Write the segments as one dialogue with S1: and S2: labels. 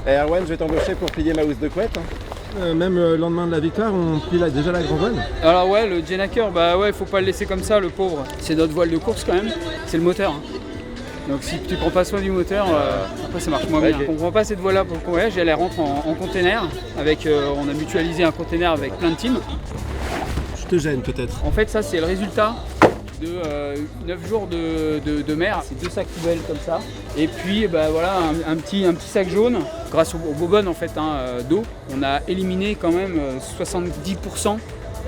S1: Erwan, je vais t'embaucher pour plier ma housse de couette.
S2: Même le lendemain de la victoire, on plie déjà la grande voile.
S3: Alors ouais, le Jenaker, bah ouais, faut pas le laisser comme ça, le pauvre. C'est notre voile de course quand même, c'est le moteur. Hein. Donc si tu prends pas soin du moteur, après ça marche moins bien. On prend pas cette voile-là pour le convoyage, elle rentre en container. On a mutualisé un container avec plein de teams.
S2: Je te gêne peut-être.
S3: En fait ça c'est le résultat de 9 jours de mer. C'est 2 sacs poubelles comme ça. Et puis bah, voilà un petit sac jaune. Grâce aux bobonnes en fait, d'eau, on a éliminé quand même 70%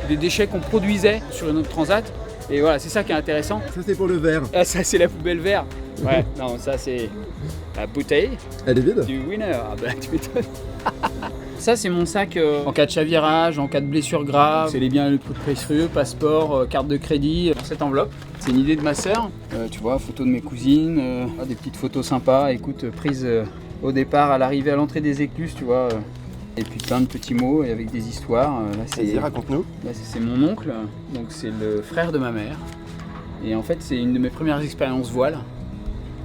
S3: des déchets qu'on produisait sur notre transat. Et voilà, c'est ça qui est intéressant.
S2: Ça c'est pour le verre.
S3: Ah, ça c'est la poubelle vert. Ouais, non, ça c'est la bouteille.
S2: Elle est vide
S3: Du winner. Ah bah tu m'étonnes. Ça c'est mon sac en cas de chavirage, en cas de blessure grave. C'est les biens les plus précieux, passeport, carte de crédit. Dans cette enveloppe, c'est une idée de ma sœur. Tu vois, photos de mes cousines, des petites photos sympas. Écoute, prises au départ, à l'arrivée, à l'entrée des écluses, tu vois. Et puis plein de petits mots et avec des histoires.
S2: Vas-y, raconte-nous.
S3: Là, c'est mon oncle, donc c'est le frère de ma mère. Et en fait, c'est une de mes premières expériences voile.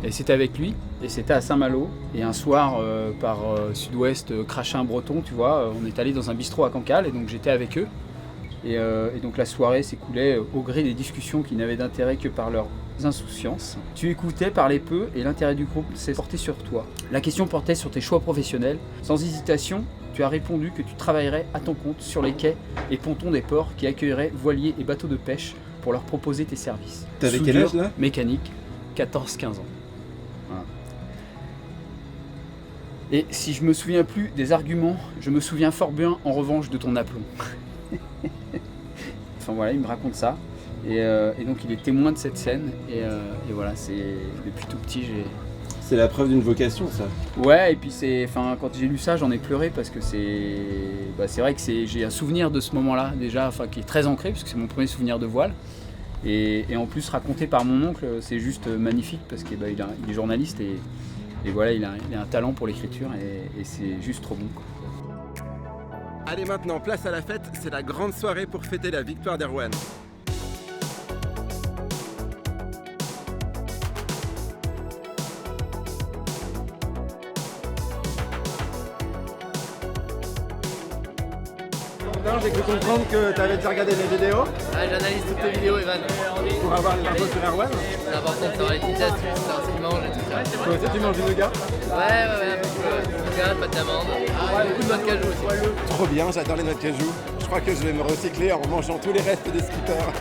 S3: Et c'était avec lui, et c'était à Saint-Malo. Et un soir, par sud-ouest, Crachin-Breton, tu vois, on est allé dans un bistrot à Cancale, et donc j'étais avec eux. Et donc la soirée s'écoulait au gré des discussions qui n'avaient d'intérêt que par leur insouciance. Tu écoutais, parlais peu, et l'intérêt du groupe s'est porté sur toi. La question portait sur tes choix professionnels. Sans hésitation, tu as répondu que tu travaillerais à ton compte sur les quais et pontons des ports qui accueilleraient voiliers et bateaux de pêche pour leur proposer tes services.
S2: T'avais quel âge là ?
S3: Mécanique, 14-15 ans. Voilà. Et si je me souviens plus des arguments, je me souviens fort bien en revanche de ton aplomb. Enfin voilà, il me raconte ça. Et donc il est témoin de cette scène. Et voilà, c'est depuis tout petit
S2: C'est la preuve d'une vocation, ça.
S3: Ouais, et puis quand j'ai lu ça, j'en ai pleuré parce que c'est vrai que j'ai un souvenir de ce moment-là déjà, qui est très ancré puisque c'est mon premier souvenir de voile. Et en plus raconté par mon oncle, c'est juste magnifique parce qu'il est journaliste et voilà, il a un talent pour l'écriture et c'est juste trop bon, quoi.
S1: Allez maintenant, place à la fête, c'est la grande soirée pour fêter la victoire d'Erwan. J'ai cru comprendre que tu avais déjà regardé mes vidéos
S4: Ouais, j'analyse toutes tes vidéos, Evan.
S1: pour avoir les infos sur Erwan.
S4: C'est important de savoir les petites astuces, savoir ce qu'il mange et tout ça.
S1: Toi aussi tu manges du nougat?
S4: Ouais, un peu de nougat, pâte d'amande. Beaucoup de noix de cajou aussi.
S1: Trop bien, j'adore les noix de cajou. Je crois que je vais me recycler en mangeant tous les restes des skippers.